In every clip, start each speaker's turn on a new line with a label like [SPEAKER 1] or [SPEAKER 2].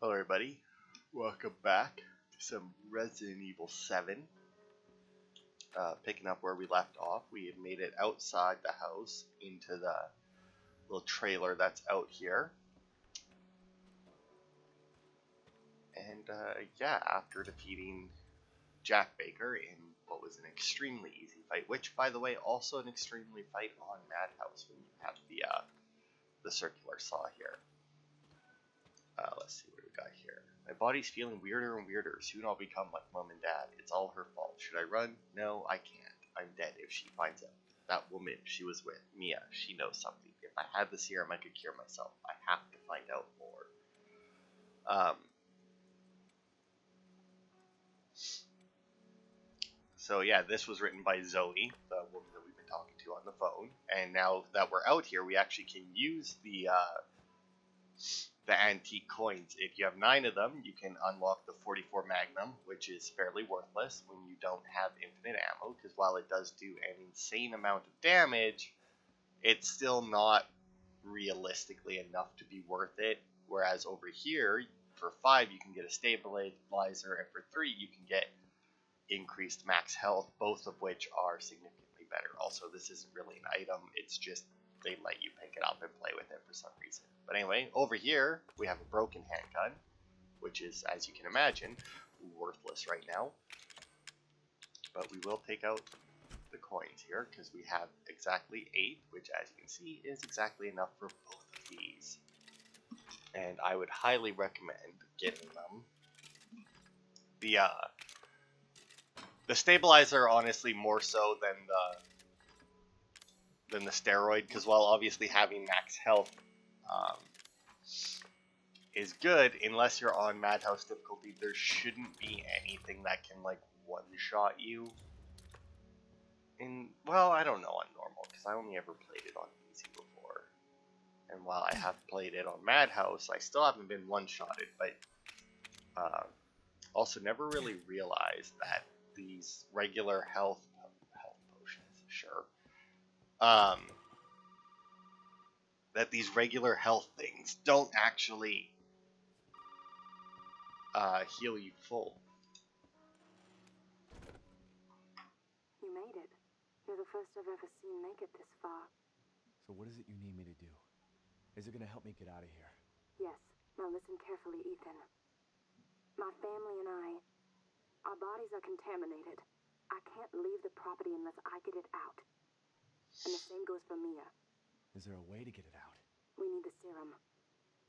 [SPEAKER 1] Hello everybody, welcome back to some Resident Evil 7. Picking up where we left off, we had made it outside the house into the little trailer that's out here. And yeah, after defeating Jack Baker in what was an extremely easy fight, which by the way, also an extremely fight on Madhouse when you have the circular saw here. Let's see what we got here. My body's feeling weirder and weirder. Soon I'll become like Mom and Dad. It's all her fault. Should I run? No, I can't. I'm dead if she finds out. That woman she was with, Mia, she knows something. If I had the serum, I could cure myself. I have to find out more. So yeah, this was written by Zoe, the woman that we've been talking to on the phone. And now that we're out here, we actually can use the antique coins. If you have 9 of them, you can unlock the 44 Magnum, which is fairly worthless when you don't have infinite ammo, because while it does do an insane amount of damage, it's still not realistically enough to be worth it. Whereas over here, for 5, you can get a stabilizer, and for 3, you can get increased max health, both of which are significantly better. Also, this isn't really an item, it's just they let you pick it up and play with it for some reason. But anyway, over here, we have a broken handgun, which is, as you can imagine, worthless right now. But we will take out the coins here, because we have exactly 8, which, as you can see, is exactly enough for both of these. And I would highly recommend getting them. The stabilizer, honestly, more so than the steroid, because while obviously having max health is good, unless you're on Madhouse difficulty, there shouldn't be anything that can like one-shot you. Well, I don't know on normal, because I only ever played it on easy before. And while I have played it on Madhouse, I still haven't been one-shotted, but also never really realized that these regular health potions, sure, that these regular health things don't actually heal you full.
[SPEAKER 2] You made it. You're the first I've ever seen make it this far.
[SPEAKER 3] So what is it you need me to do? Is it gonna help me get out of here?
[SPEAKER 2] Yes. Now listen carefully, Ethan. My family and our bodies are contaminated. I can't leave the property unless I get it out. And the same goes for Mia.
[SPEAKER 3] Is there a way to get it out?
[SPEAKER 2] We need the serum.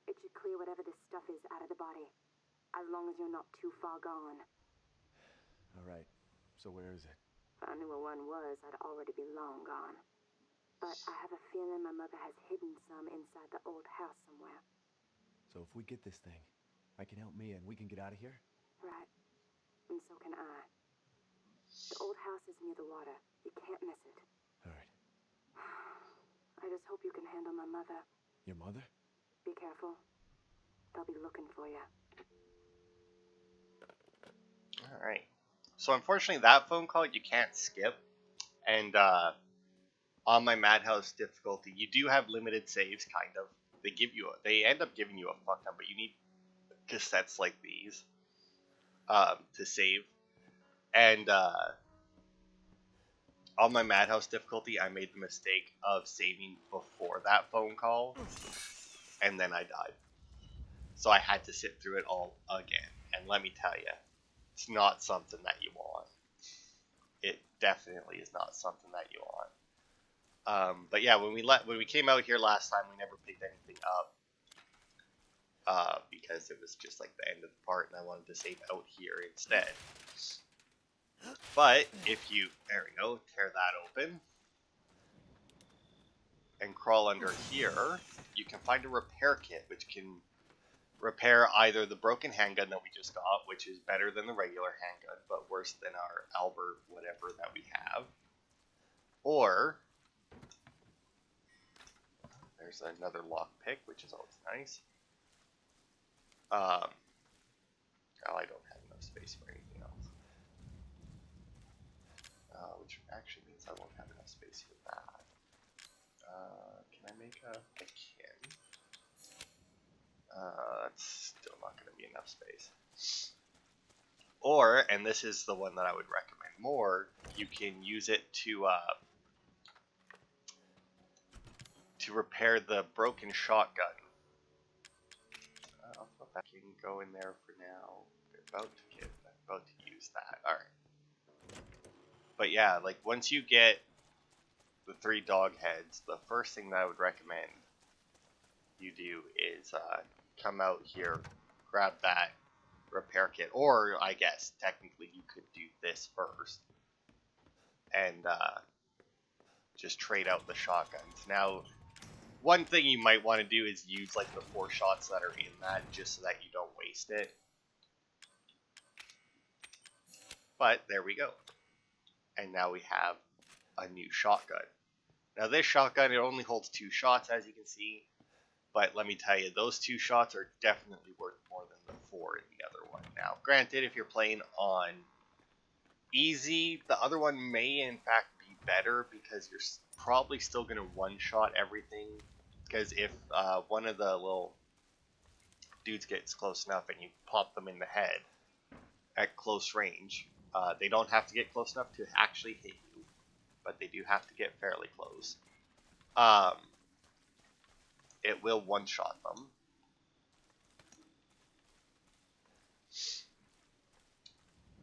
[SPEAKER 2] It should clear whatever this stuff is out of the body. As long as you're not too far gone.
[SPEAKER 3] Alright, so where is it?
[SPEAKER 2] If I knew where one was, I'd already be long gone. But I have a feeling my mother has hidden some inside the old house somewhere.
[SPEAKER 3] So if we get this thing, I can help Mia and we can get out of here?
[SPEAKER 2] Right. And so can I. The old house is near the water. You can't miss it.
[SPEAKER 3] Alright.
[SPEAKER 2] I just hope you can handle my mother.
[SPEAKER 3] Your mother?
[SPEAKER 2] Be careful. They'll be looking for you.
[SPEAKER 1] Alright. So unfortunately that phone call you can't skip. And on my Madhouse difficulty, you do have limited saves, kind of. They end up giving you a fuck ton, but you need cassettes like these to save. And on my Madhouse difficulty, I made the mistake of saving before that phone call, and then I died. So I had to sit through it all again. And let me tell you, it's not something that you want. It definitely is not something that you want. But yeah, when we came out here last time, we never picked anything up. Because it was just like the end of the part, and I wanted to save out here instead. But if you, there we go, tear that open and crawl under here, you can find a repair kit, which can repair either the broken handgun that we just got, which is better than the regular handgun, but worse than our Albert whatever that we have, or there's another lockpick, which is always nice. Oh, I don't have enough space for anything else. Which actually means I won't have enough space for that. Can I make a can? That's still not going to be enough space. Or, and this is the one that I would recommend more, you can use it to repair the broken shotgun. I'll put that can go in there for now. They're about to use that. All right. But yeah, like once you get the 3 dog heads, the first thing that I would recommend you do is come out here, grab that repair kit, or I guess technically you could do this first and just trade out the shotguns. Now, one thing you might want to do is use like the 4 shots that are in that, just so that you don't waste it. But there we go. And now we have a new shotgun. Now this shotgun, it only holds 2 shots, as you can see. But let me tell you, those 2 shots are definitely worth more than the 4 in the other one. Now, granted, if you're playing on easy, the other one may in fact be better, because you're probably still going to one-shot everything. Because if one of the little dudes gets close enough and you pop them in the head at close range, they don't have to get close enough to actually hit you, but they do have to get fairly close. It will one-shot them.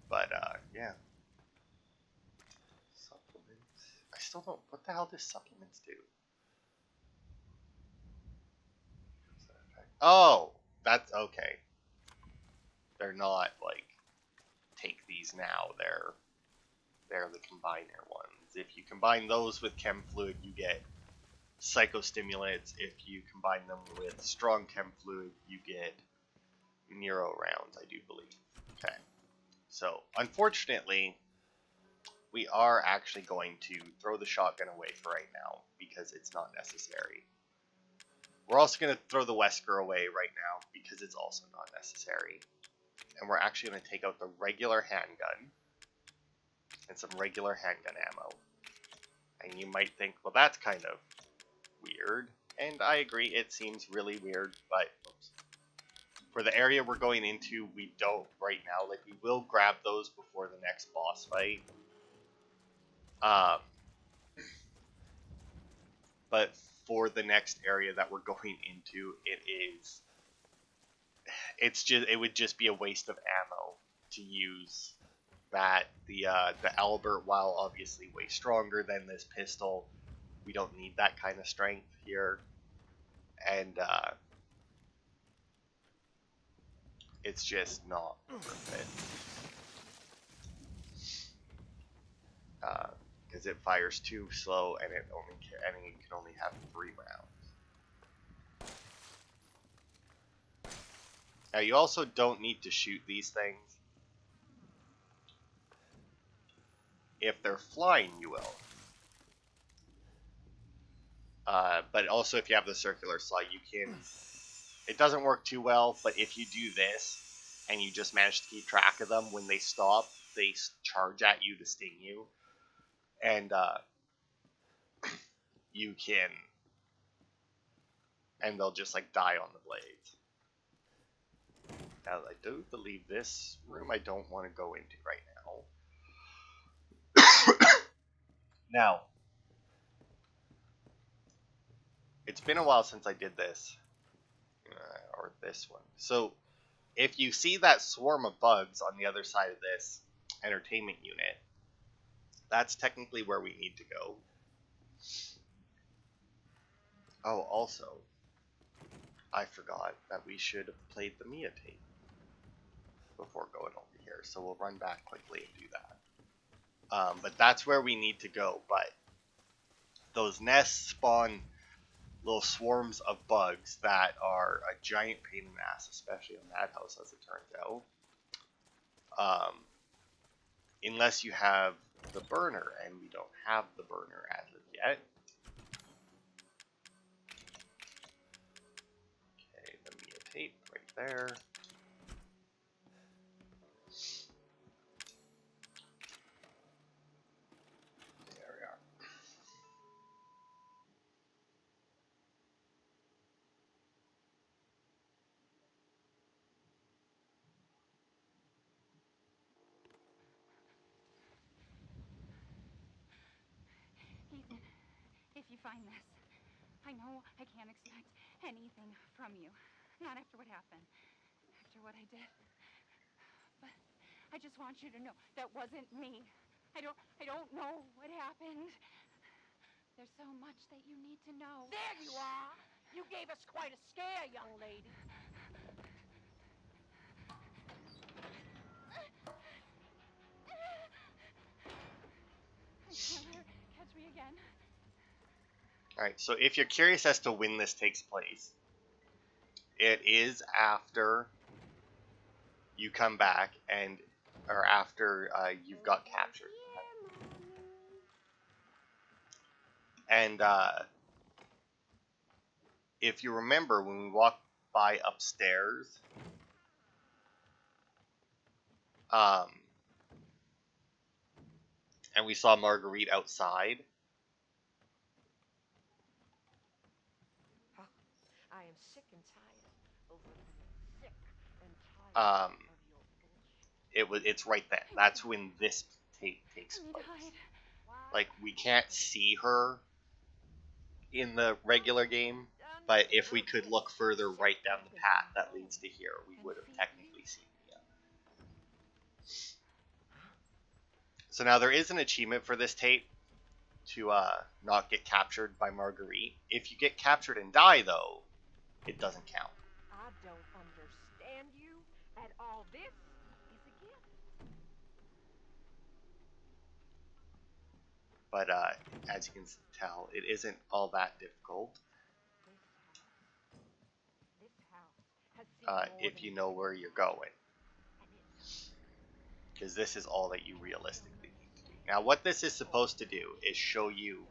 [SPEAKER 1] But, yeah. Supplements. I still don't... What the hell does supplements do? Oh! That's okay. They're not, like, take these now. They're the combiner ones. If you combine those with chem fluid, you get psychostimulants. If you combine them with strong chem fluid, you get neuro rounds, I do believe. Okay. So, unfortunately, we are actually going to throw the shotgun away for right now, because it's not necessary. We're also going to throw the Wesker away right now, because it's also not necessary. And we're actually going to take out the regular handgun, and some regular handgun ammo. And you might think, well, that's kind of weird. And I agree, it seems really weird, but for the area we're going into, we don't right now. Like, we will grab those before the next boss fight. But for the next area that we're going into, it would just be a waste of ammo to use that. The Albert, while obviously way stronger than this pistol, we don't need that kind of strength here. And it's just not worth it. Because it fires too slow, and it can only have 3 rounds. Now you also don't need to shoot these things. If they're flying, you will. But also if you have the circular slide, you can... It doesn't work too well, but if you do this, and you just manage to keep track of them, when they stop, they charge at you to sting you. And you can... And they'll just, like, die on the blades. Now, I do believe this room I don't want to go into right now. Now, it's been a while since I did this. Or this one. So, if you see that swarm of bugs on the other side of this entertainment unit, that's technically where we need to go. Oh, also, I forgot that we should have played the Mia tape before going over here, so we'll run back quickly and do that. But that's where we need to go, but those nests spawn little swarms of bugs that are a giant pain in the ass, especially on that house, as it turns out. Unless you have the burner, and we don't have the burner as of yet. Okay, the Mia tape right there. There we are.
[SPEAKER 4] find this. I know I can't expect anything from you. Not after what happened. After what I did. But I just want you to know that wasn't me. I don't know what happened. There's so much that you need to know.
[SPEAKER 5] There you are! You gave us quite a scare, young lady.
[SPEAKER 4] I can't let her catch me again.
[SPEAKER 1] Alright, so if you're curious as to when this takes place, it is after you come back and, or after you've got captured. And if you remember, when we walked by upstairs, and we saw Marguerite outside,
[SPEAKER 5] I am sick and tired over being sick and tired of your bullshit.
[SPEAKER 1] it's right then. That's when this tape takes place. Like, we can't see her in the regular game, but if we could look further right down the path that leads to here, we would have technically seen Mia. So now there is an achievement for this tape to not get captured by Marguerite. If you get captured and die, though, it doesn't count.
[SPEAKER 5] I don't understand you at all. This is a gift.
[SPEAKER 1] But as you can tell, it isn't all that difficult
[SPEAKER 5] This house has seen more
[SPEAKER 1] if
[SPEAKER 5] than
[SPEAKER 1] you know where you're going. Because this is all that you realistically need to do. Now, what this is supposed to do is show you,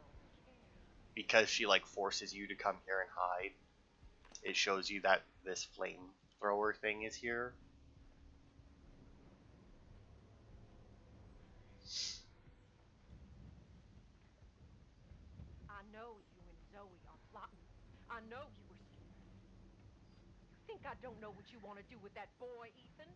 [SPEAKER 1] because she like forces you to come here and hide, it shows you that this flamethrower thing is here.
[SPEAKER 5] I know you and Zoe are plotting. I know you were scared. You think I don't know what you want to do with that boy, Ethan?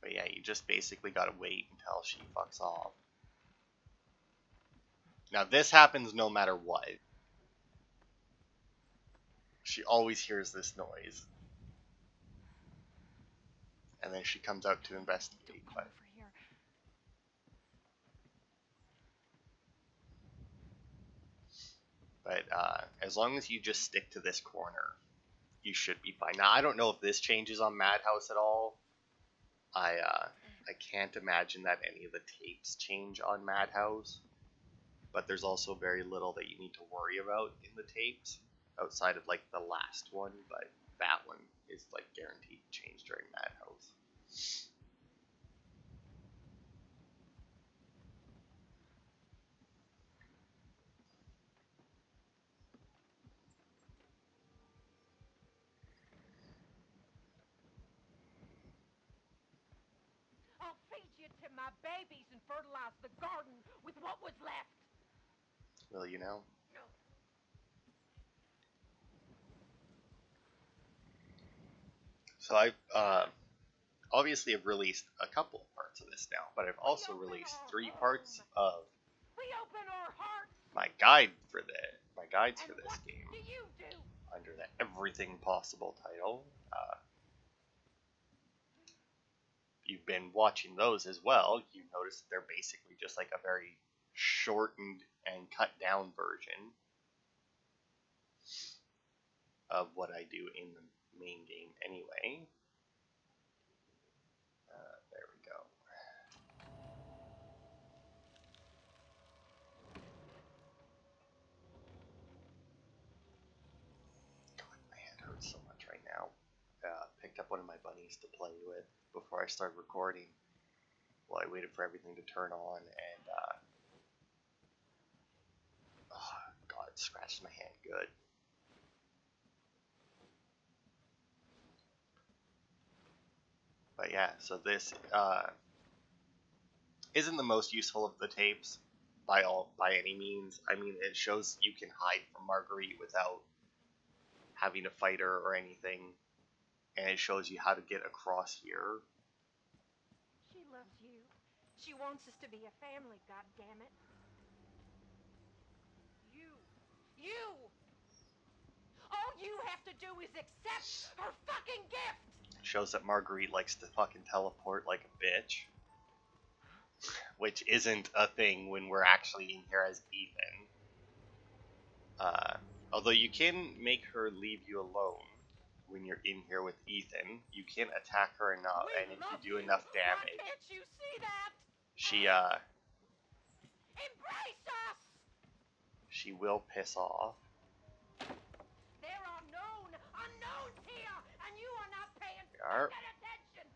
[SPEAKER 1] But yeah, you just basically gotta wait until she fucks off. Now, this happens no matter what. She always hears this noise. And then she comes out to investigate. But as long as you just stick to this corner, you should be fine. Now, I don't know if this changes on Madhouse at all. I can't imagine that any of the tapes change on Madhouse. But there's also very little that you need to worry about in the tapes, outside of like the last one, but that one is like guaranteed to change during Madhouse.
[SPEAKER 5] I'll feed you to my babies and fertilize the garden with what was left.
[SPEAKER 1] Will you now?
[SPEAKER 5] No.
[SPEAKER 1] So I've obviously have released a couple of parts of this now, but I've also released 3 parts of
[SPEAKER 5] We open our hearts.
[SPEAKER 1] my guides for this
[SPEAKER 5] What
[SPEAKER 1] game
[SPEAKER 5] do you do?
[SPEAKER 1] under the Everything Possible title. You've been watching those as well. You notice that they're basically just like a very shortened and cut down version of what I do in the main game anyway. There we go. God, my hand hurts so much right now. Picked up one of my bunnies to play with before I started recording while I waited for everything to turn on, and oh, God, it scratched my hand good. But yeah, so this isn't the most useful of the tapes by any means. I mean, it shows you can hide from Marguerite without having a fighter or anything, and it shows you how to get across here.
[SPEAKER 5] She loves you. She wants us to be a family, goddammit. You! All you have to do is accept her fucking gift!
[SPEAKER 1] Shows that Marguerite likes to fucking teleport like a bitch. Which isn't a thing when we're actually in here as Ethan. Although you can make her leave you alone when you're in here with Ethan. You can attack her enough, and if you do enough damage,
[SPEAKER 5] Why can't you see that?
[SPEAKER 1] she
[SPEAKER 5] Embrace us!
[SPEAKER 1] she will piss off.
[SPEAKER 5] There are unknowns here, and you are not paying
[SPEAKER 1] Yarp.
[SPEAKER 5] fucking attention!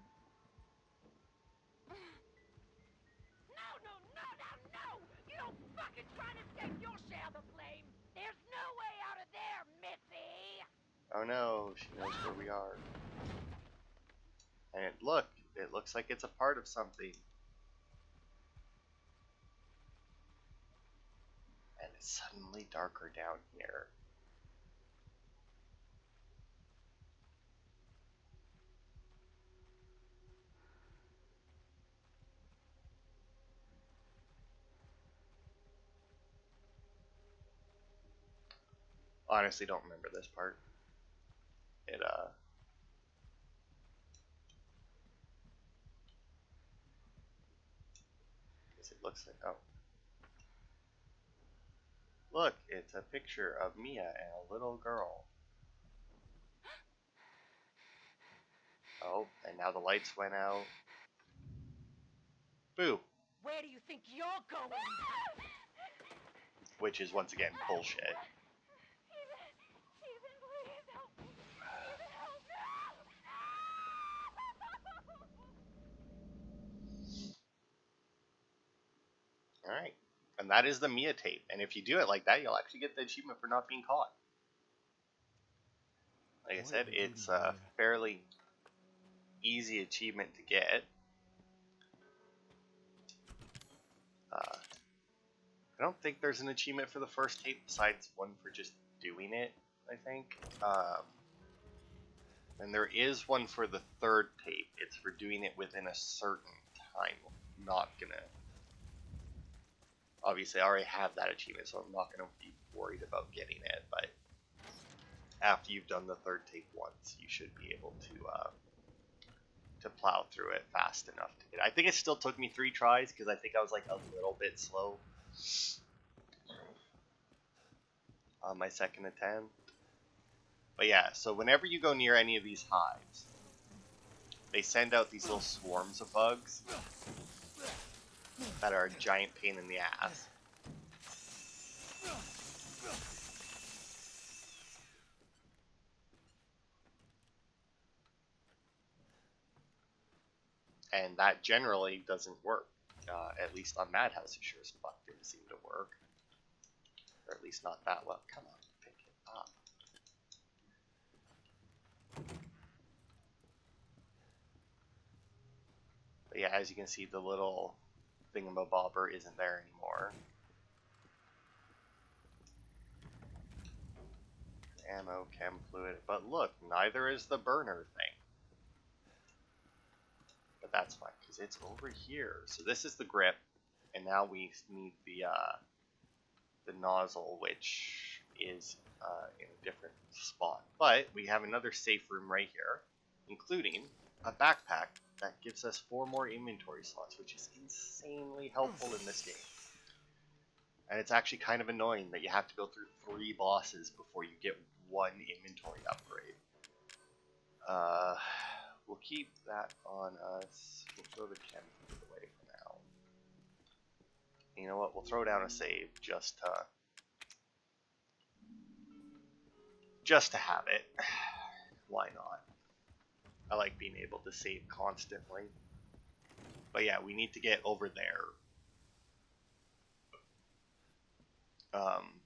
[SPEAKER 5] No! You don't fucking try to take your share of the blame! There's no way out of there, Missy!
[SPEAKER 1] Oh no, she knows where we are. And look, it looks like it's a part of something. And it's suddenly darker down here. Honestly, don't remember this part. It because it looks like, oh. Look, it's a picture of Mia and a little girl. Oh, and now the lights went out. Boo!
[SPEAKER 5] Where do you think you're going?
[SPEAKER 1] Which is once again bullshit.
[SPEAKER 4] Ethan, please help me. Ethan, help me.
[SPEAKER 1] Alright. And that is the Mia tape. And if you do it like that, you'll actually get the achievement for not being caught. Like I said, it's a fairly easy achievement to get. I don't think there's an achievement for the first tape besides one for just doing it, I think. And there is one for the third tape. It's for doing it within a certain time. I'm not gonna... Obviously, I already have that achievement, so I'm not gonna be worried about getting it, but after you've done the third tape once, you should be able to plow through it fast enough to get it. I think it still took me 3 tries, because I think I was like a little bit slow on my second attempt. But yeah, so whenever you go near any of these hives, they send out these little swarms of bugs that are a giant pain in the ass. And that generally doesn't work. At least on Madhouse, it sure as fuck didn't seem to work. Or at least not that well. Come on, pick it up. But yeah, as you can see, the little thingamabobber isn't there anymore. Ammo, chem fluid. But look, neither is the burner thing. But that's fine, because it's over here. So this is the grip, and now we need the nozzle, which is in a different spot. But we have another safe room right here, including a backpack that gives us 4 more inventory slots, which is insanely helpful in this game. And it's actually kind of annoying that you have to go through 3 bosses before you get 1 inventory upgrade. We'll keep that on us. We'll throw the chem away for now. You know what? We'll throw down a save just to have it. Why not? I like being able to save constantly. But yeah, we need to get over there.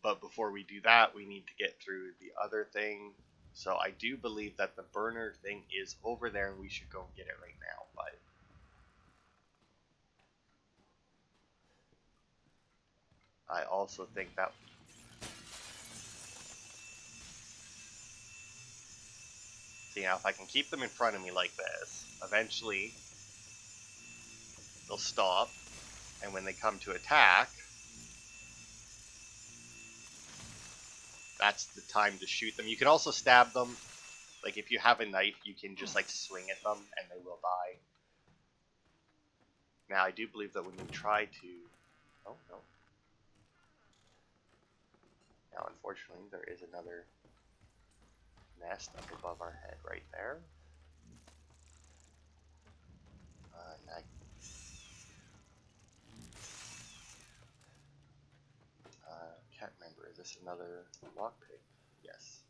[SPEAKER 1] But before we do that, we need to get through the other thing. So I do believe that the burner thing is over there, and we should go and get it right now. But I also think that See, now if I can keep them in front of me like this, eventually they'll stop, and when they come to attack, that's the time to shoot them. You can also stab them. Like, if you have a knife, you can just, like, swing at them, and they will die. Now, I do believe that when you try to... Oh, no. Now, unfortunately, there is another nest up above our head right there. Can't remember. Is this another lockpick? Yes.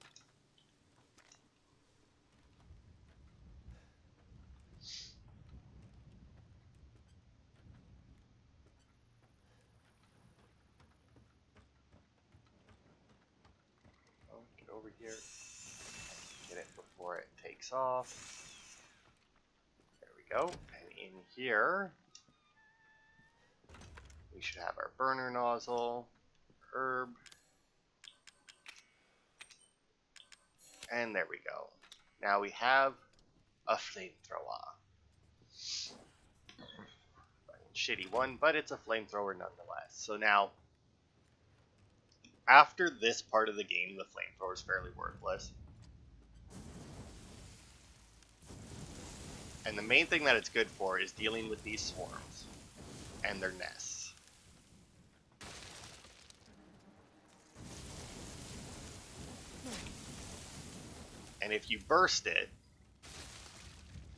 [SPEAKER 1] Oh, get over here. Get it before it takes off. There we go. And in here, we should have our burner nozzle, herb, and there we go. Now we have a flamethrower. Shitty one, but it's a flamethrower nonetheless. So now, after this part of the game, the flamethrower is fairly worthless. And the main thing that it's good for is dealing with these swarms and their nests. And if you burst it,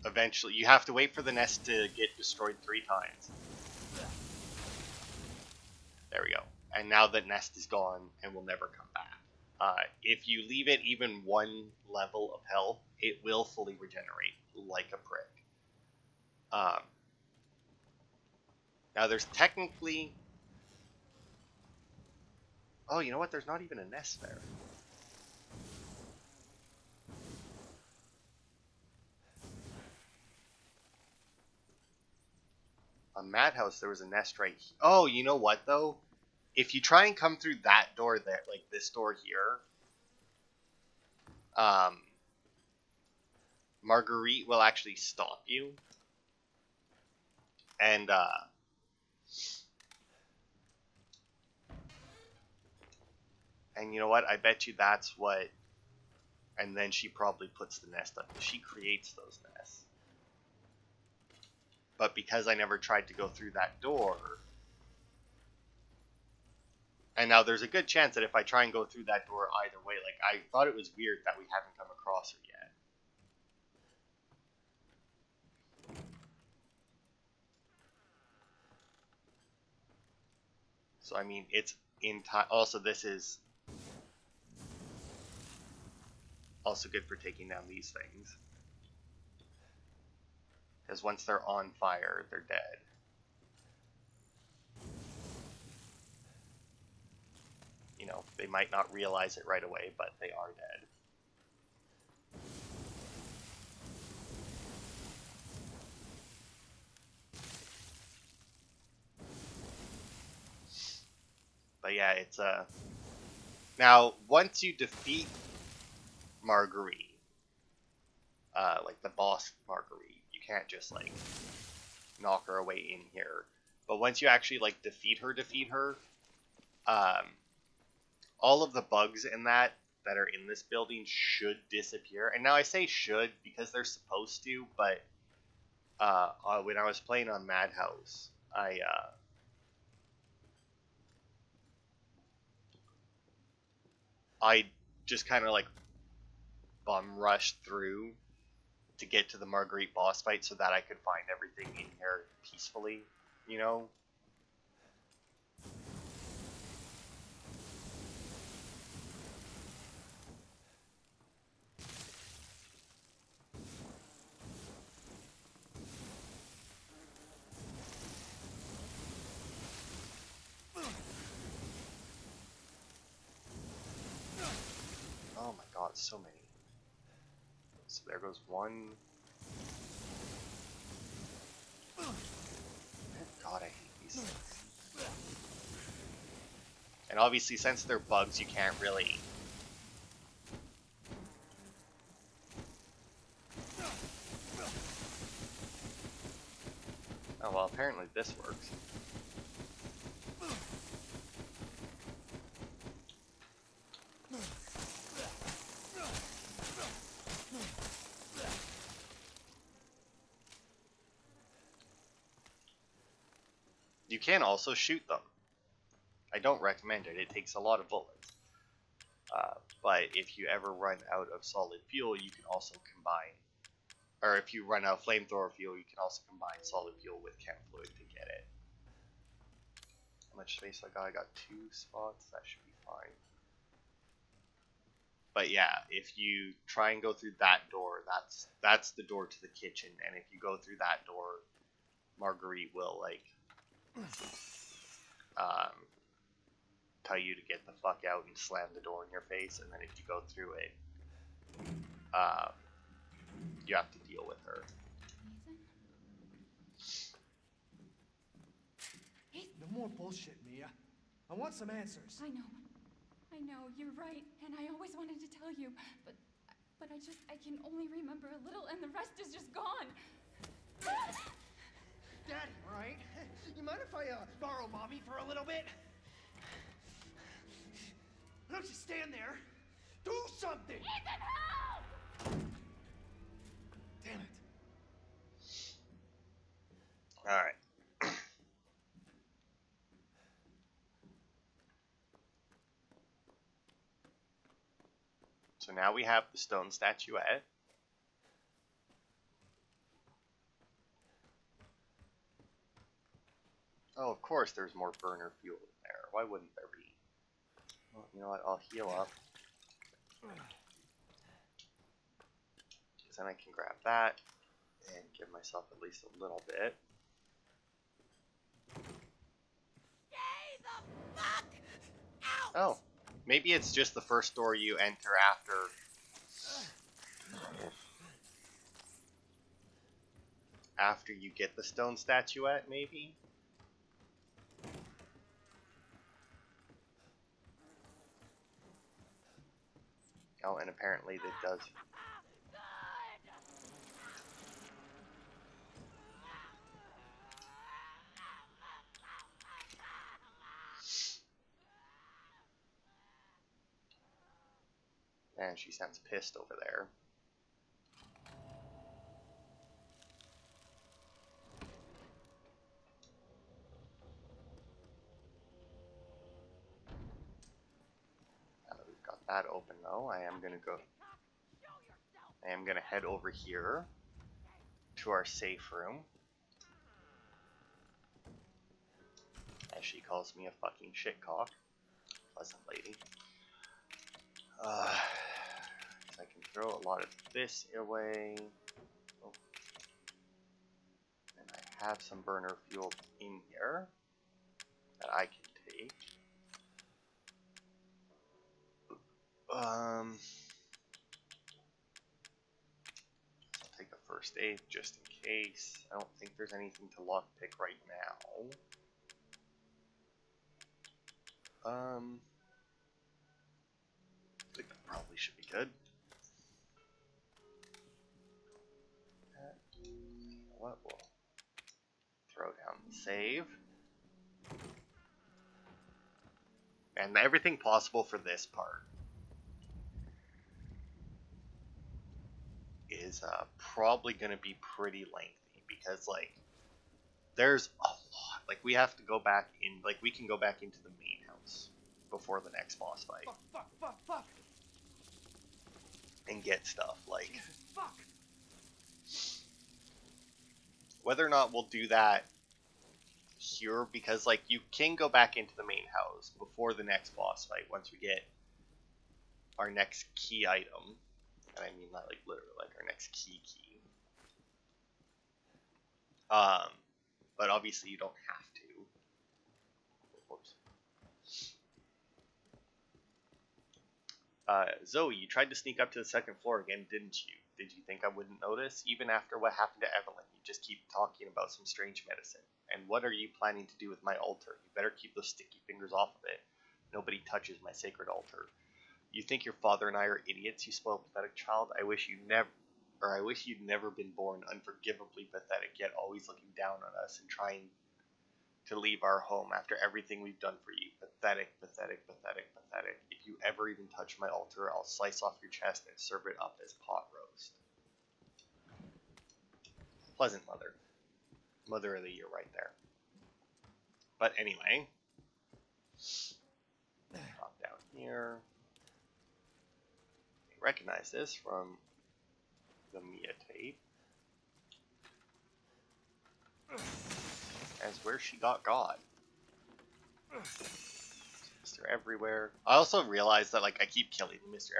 [SPEAKER 1] eventually you have to wait for the nest to get destroyed 3 times. There we go. And now the nest is gone and will never come back. If you leave it even 1 level of health, it will fully regenerate like a prick. Now there's technically... Oh, you know what? There's not even a nest there. On Madhouse, there was a nest right here. Oh, you know what, though? If you try and come through that door there, like this door here, Marguerite will actually stop you. And you know what? I bet you that's what... And then she probably puts the nest up. She creates those nests. But because I never tried to go through that door... And now there's a good chance that if I try and go through that door either way, like, I thought it was weird that we haven't come across her yet. So, I mean, it's in time. Also, this is also good for taking down these things. Because once they're on fire, they're dead. You know, they might not realize it right away, but they are dead. But yeah, it's now, once you defeat Marguerite, like the boss Marguerite, you can't just, like, knock her away in here. But once you actually, like, defeat her, all of the bugs in that are in this building should disappear. And now I say should because they're supposed to, but when I was playing on Madhouse, I just kind of like bum rushed through to get to the Marguerite boss fight so that I could find everything in here peacefully, you know? Oh my god, so many. So there goes one. God, I hate these things. And obviously, since they're bugs, you can't really apparently this works. You can also shoot them. I don't recommend it. It takes a lot of bullets. But if you ever run out of solid fuel, you can also combine, or if you run out of flamethrower fuel, you can also combine solid fuel with chem fluid to get it. How much space I got? I got 2 spots. That should be fine. But yeah, if you try and go through that door, that's the door to the kitchen. And if you go through that door, Marguerite will like tell you to get the fuck out and slam the door in your face. And then if you go through it, you have to deal with her.
[SPEAKER 3] No more bullshit, Mia. I want some answers.
[SPEAKER 4] I know, you're right, and I always wanted to tell you, but I can only remember a little, and the rest is just gone.
[SPEAKER 6] Daddy, right? You mind if I borrow Mommy for a little bit? Don't you stand there. Do something!
[SPEAKER 4] Ethan, help!
[SPEAKER 6] Damn it.
[SPEAKER 1] Alright. So now we have the stone statuette. Oh, of course there's more burner fuel in there. Why wouldn't there be? Well, you know what? I'll heal up. Because then I can grab that and give myself at least a little bit.
[SPEAKER 5] Stay the fuck out!
[SPEAKER 1] Oh, maybe it's just the first door you enter after you get the stone statuette, maybe? Oh, and apparently it does. And she sounds pissed over there. Now that we've got that open though, I am gonna head over here to our safe room. As she calls me a fucking shitcock. Pleasant lady. I can throw a lot of this away. Oh. And I have some burner fuel in here that I can take. I'll take a first aid just in case. I don't think there's anything to lockpick right now. I think that probably should be good. You know what? We'll throw down the save. And everything possible for this part is probably going to be pretty lengthy because, like, there's a lot. Like, we have to go back in, like, we can go back into the main house before the next boss fight.
[SPEAKER 6] Fuck.
[SPEAKER 1] And get stuff, like,
[SPEAKER 6] Jesus, fuck.
[SPEAKER 1] whether or not we'll do that here, because, like, you can go back into the main house before the next boss fight once we get our next key item. And I mean that, like, literally, like, our next key. But obviously you don't have to. Whoops. Zoe, you tried to sneak up to the second floor again, didn't you? Did you think I wouldn't notice? Even after what happened to Evelyn, you just keep talking about some strange medicine. And what are you planning to do with my altar? You better keep those sticky fingers off of it. Nobody touches my sacred altar. You think your father and I are idiots, you spoiled pathetic child? I wish you never... Or I wish you'd never been born, unforgivably pathetic, yet always looking down on us and trying to leave our home after everything we've done for you. Pathetic, pathetic, pathetic, pathetic. If you ever even touch my altar, I'll slice off your chest and serve it up as pot roast. Pleasant mother. Mother of the year right there. But anyway, drop down here. Recognize this from the Mia tape as where she got God. Mr. Everywhere. I also realized that like I keep killing Mr.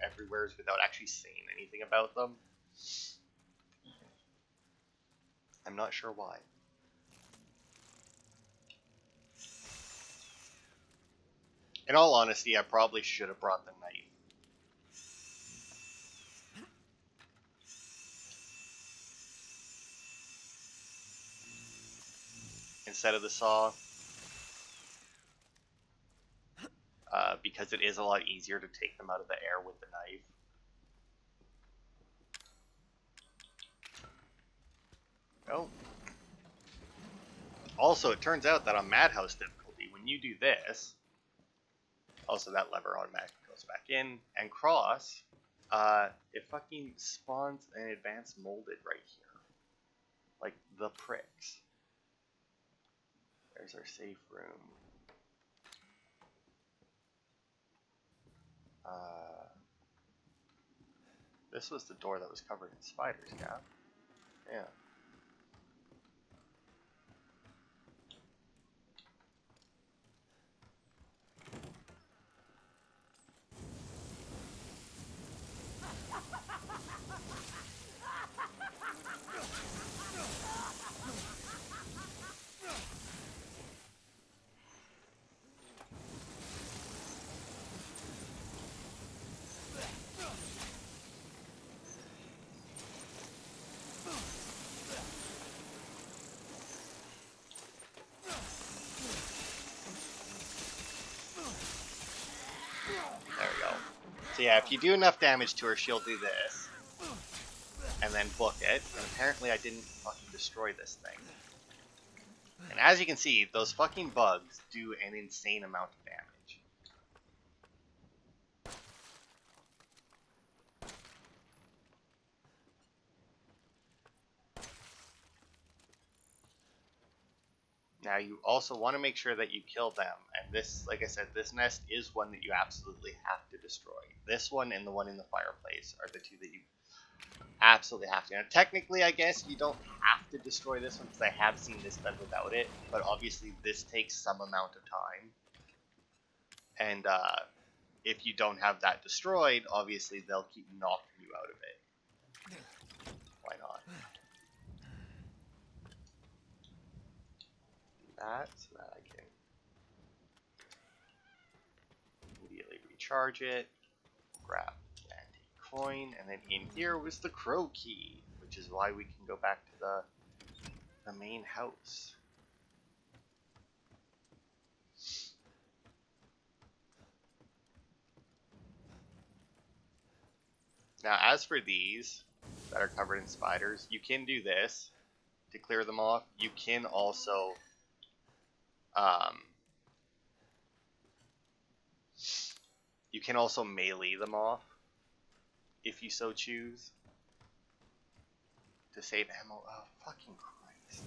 [SPEAKER 1] Everywheres without actually saying anything about them. I'm not sure why. In all honesty, I probably should have brought the knife. Instead of the saw. Because it is a lot easier to take them out of the air with the knife. Oh. Also, it turns out that on Madhouse difficulty, when you do this, also that lever automatically goes back in, and cross, it fucking spawns an advanced molded right here. Like, the pricks. There's our safe room. This was the door that was covered in spiders, yeah? Yeah. There we go. So yeah, if you do enough damage to her, she'll do this. And then book it. And apparently I didn't fucking destroy this thing. And as you can see, those fucking bugs do an insane amount of damage. Now you also want to make sure that you kill them. And this, like I said, this nest is one that you absolutely have to destroy. This one and the one in the fireplace are the two that you absolutely have to. Now technically, I guess you don't have to destroy this one because I have seen this done without it. But obviously this takes some amount of time. And if you don't have that destroyed, obviously they'll keep knocking you out of it. Why not? That so that I can immediately recharge it, grab the antique coin, and then in here was the crow key, which is why we can go back to the main house. Now, as for these that are covered in spiders, you can do this to clear them off. You can also melee them off if you so choose to save ammo. Oh, fucking Christ.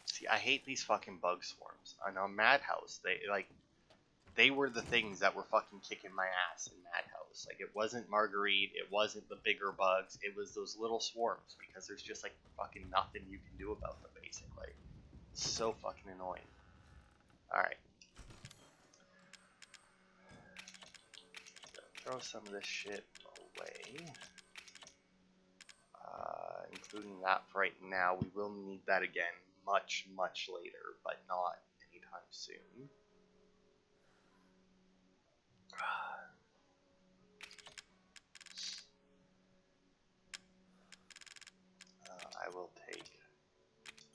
[SPEAKER 1] See, I hate these fucking bug swarms. I know Madhouse, they were the things that were fucking kicking my ass in Madhouse. Like, it wasn't Marguerite, it wasn't the bigger bugs, it was those little swarms, because there's just, like, fucking nothing you can do about them, basically. It's so fucking annoying. Alright. Throw some of this shit away. Including that for right now. We will need that again much, much later, but not anytime soon. I will take...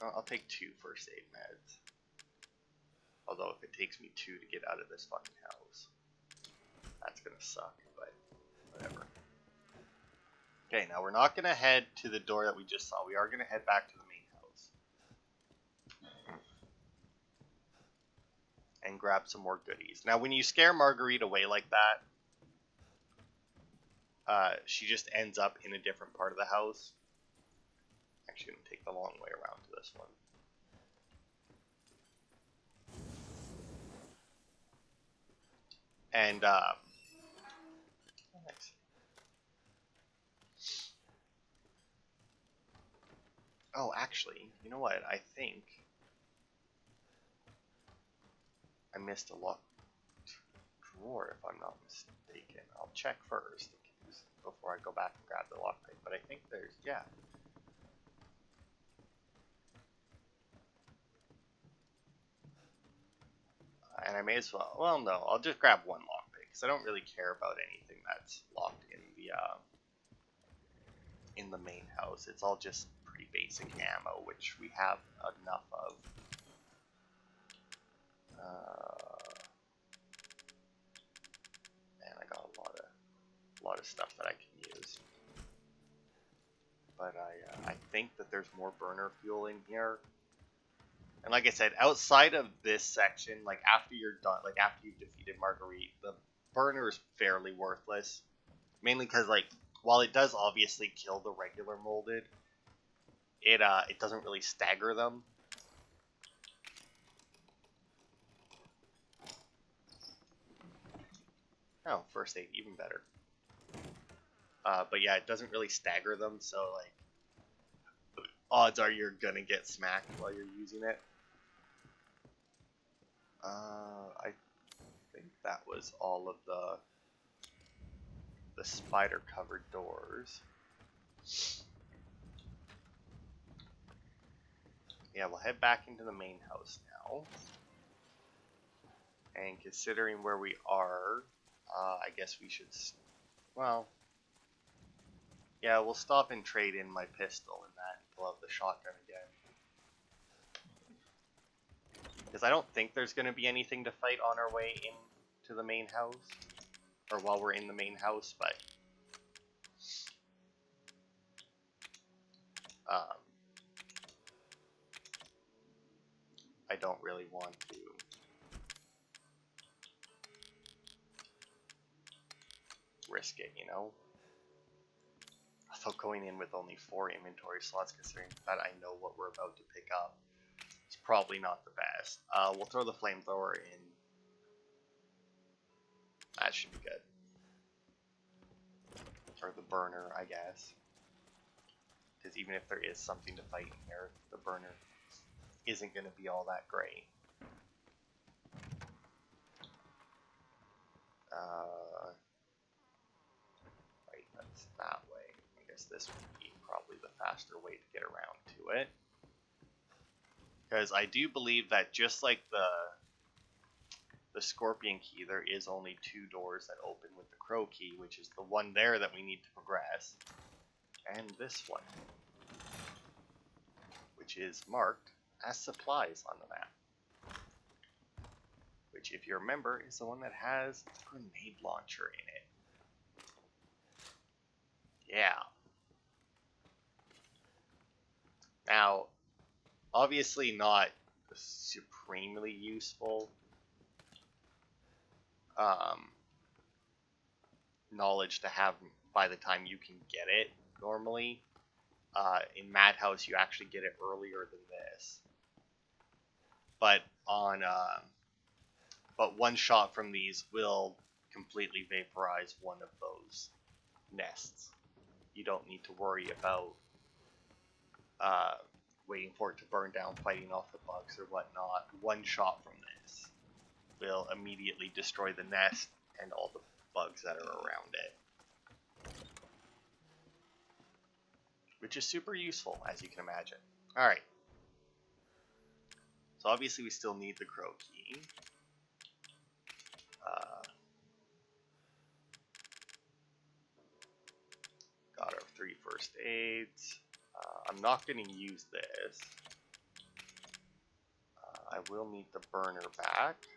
[SPEAKER 1] I'll take 2 first aid meds. Although if it takes me 2 to get out of this fucking house, That's gonna suck, but whatever. Okay, now we're not gonna head to the door that we just saw. We are gonna head back to the main house. And grab some more goodies. Now, when you scare Marguerite away like that, she just ends up in a different part of the house. Actually, I'm gonna take the long way around to this one. And, nice. Oh, actually, you know what? I think I missed a locked drawer, if I'm not mistaken. I'll check first before I go back and grab the lockpick. But I think there's, yeah. And I may as well, no, I'll just grab one lockpick, because I don't really care about anything that's locked in the main house. It's all just pretty basic ammo, which we have enough of. And I got a lot of stuff that I can use. But I think that there's more burner fuel in here. And like I said, outside of this section, like after you're done, like after you've defeated Marguerite, the burner is fairly worthless. Mainly because, like, while it does obviously kill the regular molded, it doesn't really stagger them. Oh, first aid, even better. But yeah, it doesn't really stagger them, so like, odds are you're gonna get smacked while you're using it. I think that was all of the spider-covered doors. Yeah, we'll head back into the main house now. And considering where we are, I guess we should, well, yeah, we'll stop and trade in my pistol and that and pull out the shotgun again. Because I don't think there's going to be anything to fight on our way into the main house. Or while we're in the main house, but I don't really want to risk it, you know? Although going in with only 4 inventory slots, considering that I know what we're about to pick up, it's probably not the best. We'll throw the flamethrower in. That should be good. Or the burner, I guess. Because even if there is something to fight in here, the burner isn't going to be all that great. Right, that's that way. I guess this would be probably the faster way to get around to it. Because I do believe that just like the scorpion key, there is only 2 doors that open with the crow key, which is the one there that we need to progress. And this one, which is marked as supplies on the map. Which, if you remember, is the one that has a grenade launcher in it. Yeah. Now, obviously not supremely useful knowledge to have by the time you can get it normally. In Madhouse, you actually get it earlier than this. But but one shot from these will completely vaporize one of those nests. You don't need to worry about waiting for it to burn down, fighting off the bugs or whatnot. One shot from this will immediately destroy the nest and all the bugs that are around it. Which is super useful, as you can imagine. Alright. So obviously we still need the crow key. Got our 3 first aids. I'm not going to use this. I will need the burner back.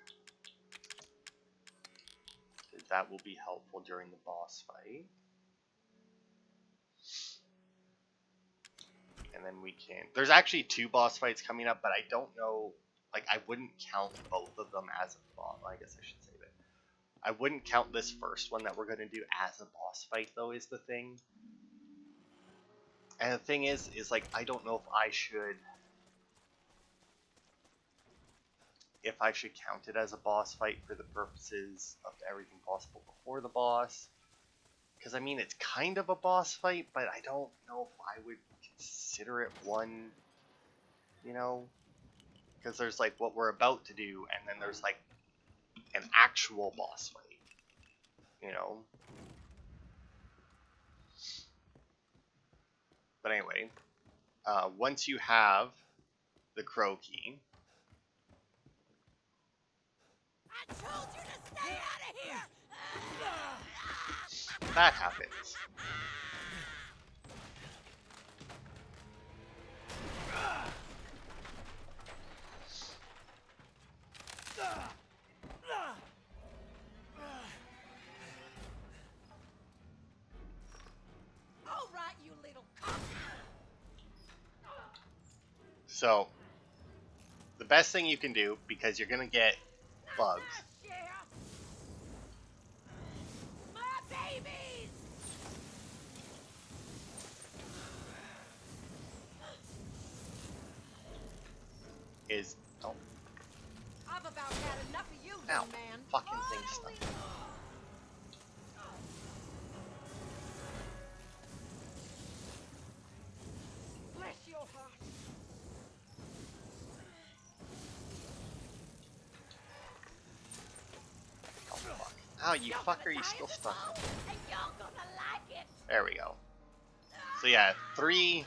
[SPEAKER 1] That will be helpful during the boss fight. And then we can... There's actually 2 boss fights coming up, but I don't know... Like, I wouldn't count both of them as a boss. I guess I should say that. I wouldn't count this first one that we're going to do as a boss fight, though, is the thing. And the thing is like, I don't know if I should... If I should count it as a boss fight for the purposes of everything possible before the boss. Because, I mean, it's kind of a boss fight, but I don't know if I would consider it one, you know? Because there's, like, what we're about to do, and then there's, like, an actual boss fight, you know? But anyway, once you have the crow key...
[SPEAKER 5] I told you to stay out of here!
[SPEAKER 1] That happens.
[SPEAKER 5] All right, you little cock.
[SPEAKER 1] So, the best thing you can do, because you're gonna get bugs.
[SPEAKER 5] My babies!
[SPEAKER 1] Is oh,
[SPEAKER 5] I've about had enough of you,
[SPEAKER 1] ow,
[SPEAKER 5] young man.
[SPEAKER 1] fucking thing stuck.
[SPEAKER 5] Bless your heart.
[SPEAKER 1] Oh fuck! Oh, you fucker! You still stuck.
[SPEAKER 5] And you're gonna like it.
[SPEAKER 1] There we go. So yeah, 3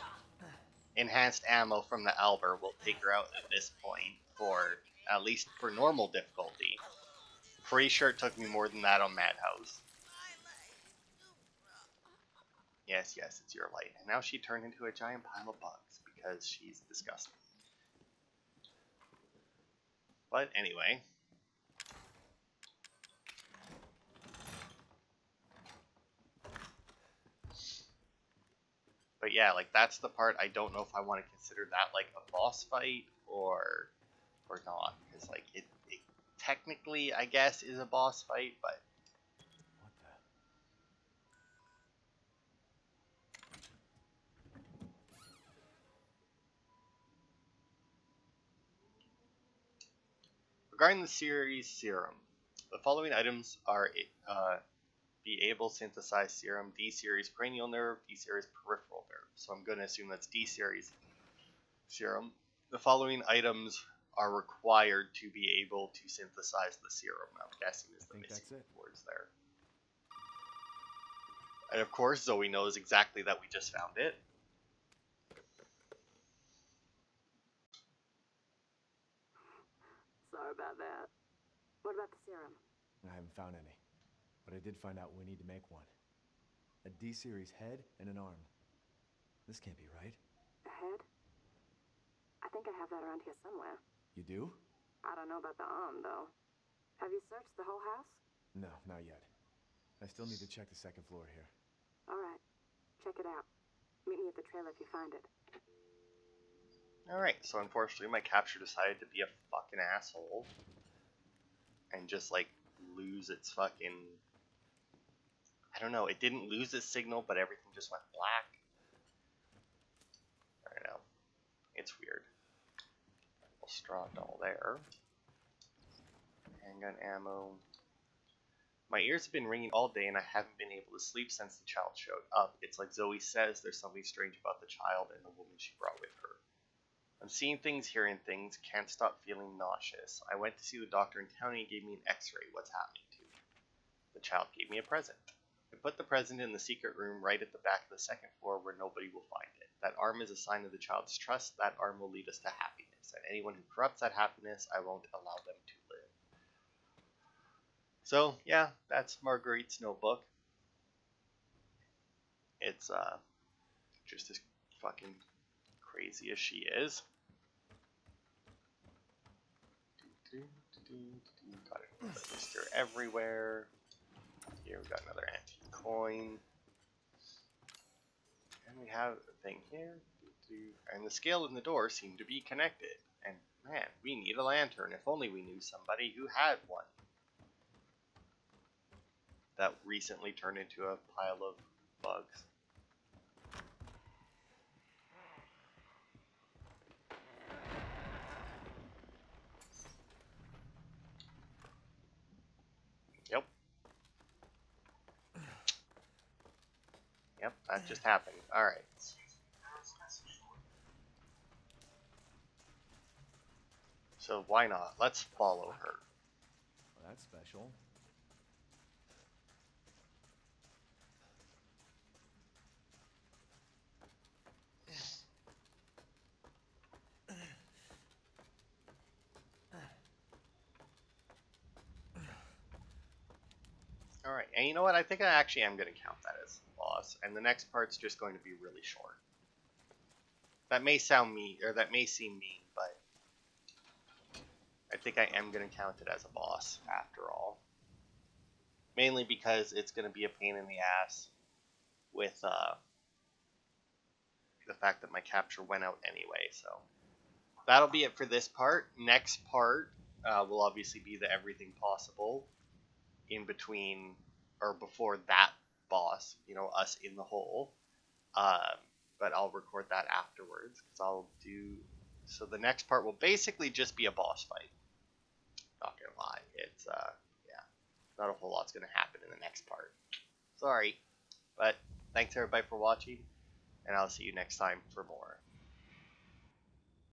[SPEAKER 1] enhanced ammo from the Albert will take her out at this point, for at least for normal difficulty. Pretty sure it took me more than that on Madhouse. Yes, it's your light. And now she turned into a giant pile of bugs because she's disgusting. But anyway. But yeah, like, that's the part I don't know if I want to consider that like a boss fight or not, because like it technically, I guess, is a boss fight, but
[SPEAKER 3] What the?
[SPEAKER 1] regarding the series serum, the following items are be able to synthesize serum: D series cranial nerve, D series peripheral nerve. So I'm going to assume that's D series serum. The following items are required to be able to synthesize the serum. I'm guessing is the missing words there. And of course, Zoe knows exactly that we just found it.
[SPEAKER 2] Sorry about that. What about the serum?
[SPEAKER 3] I haven't found any, but I did find out we need to make one. A D-series head and an arm. This can't be right.
[SPEAKER 2] A head? I think I have that around here somewhere.
[SPEAKER 3] You do?
[SPEAKER 2] I don't know about the arm, though. Have you searched the whole house?
[SPEAKER 3] No, not yet. I still need to check the second floor here.
[SPEAKER 2] All right. Check it out. Meet me at the trailer if you find it.
[SPEAKER 1] Alright, so unfortunately my capture decided to be a fucking asshole. And just, like, lose its fucking... I don't know, it didn't lose its signal, but everything just went black. I don't know. It's weird. Straw doll there. Handgun ammo. My ears have been ringing all day and I haven't been able to sleep since the child showed up. It's like Zoe says, there's something strange about the child and the woman she brought with her. I'm seeing things, hearing things, can't stop feeling nauseous. I went to see the doctor in town and he gave me an x-ray. What's happening to me? The child gave me a present. I put the present in the secret room right at the back of the second floor where nobody will find it. That arm is a sign of the child's trust. That arm will lead us to happiness. And anyone who corrupts that happiness, I won't allow them to live. So, yeah, that's Marguerite's notebook. It's, just as fucking crazy as she is. Got it. Register everywhere. here. We got another antique coin. And we have a thing here. And the scale and the door seem to be connected. And man, we need a lantern. If only we knew somebody who had one. That recently turned into a pile of bugs. Yep. Yep, that just happened. Alright. So why not? Let's follow her.
[SPEAKER 3] Well, that's special.
[SPEAKER 1] Alright, and you know what? I think I actually am going to count that as a boss, and the next part's just going to be really short. That may sound mean, or that may seem mean, but I think I am going to count it as a boss, after all. Mainly because it's going to be a pain in the ass with the fact that my capture went out anyway, so. That'll be it for this part. Next part will obviously be the everything possible in between, or before that boss, you know, us in the hole. But I'll record that afterwards, because I'll do... So the next part will basically just be a boss fight. Not gonna lie, it's, yeah, not a whole lot's gonna happen in the next part. Sorry, but thanks everybody for watching, and I'll see you next time for more.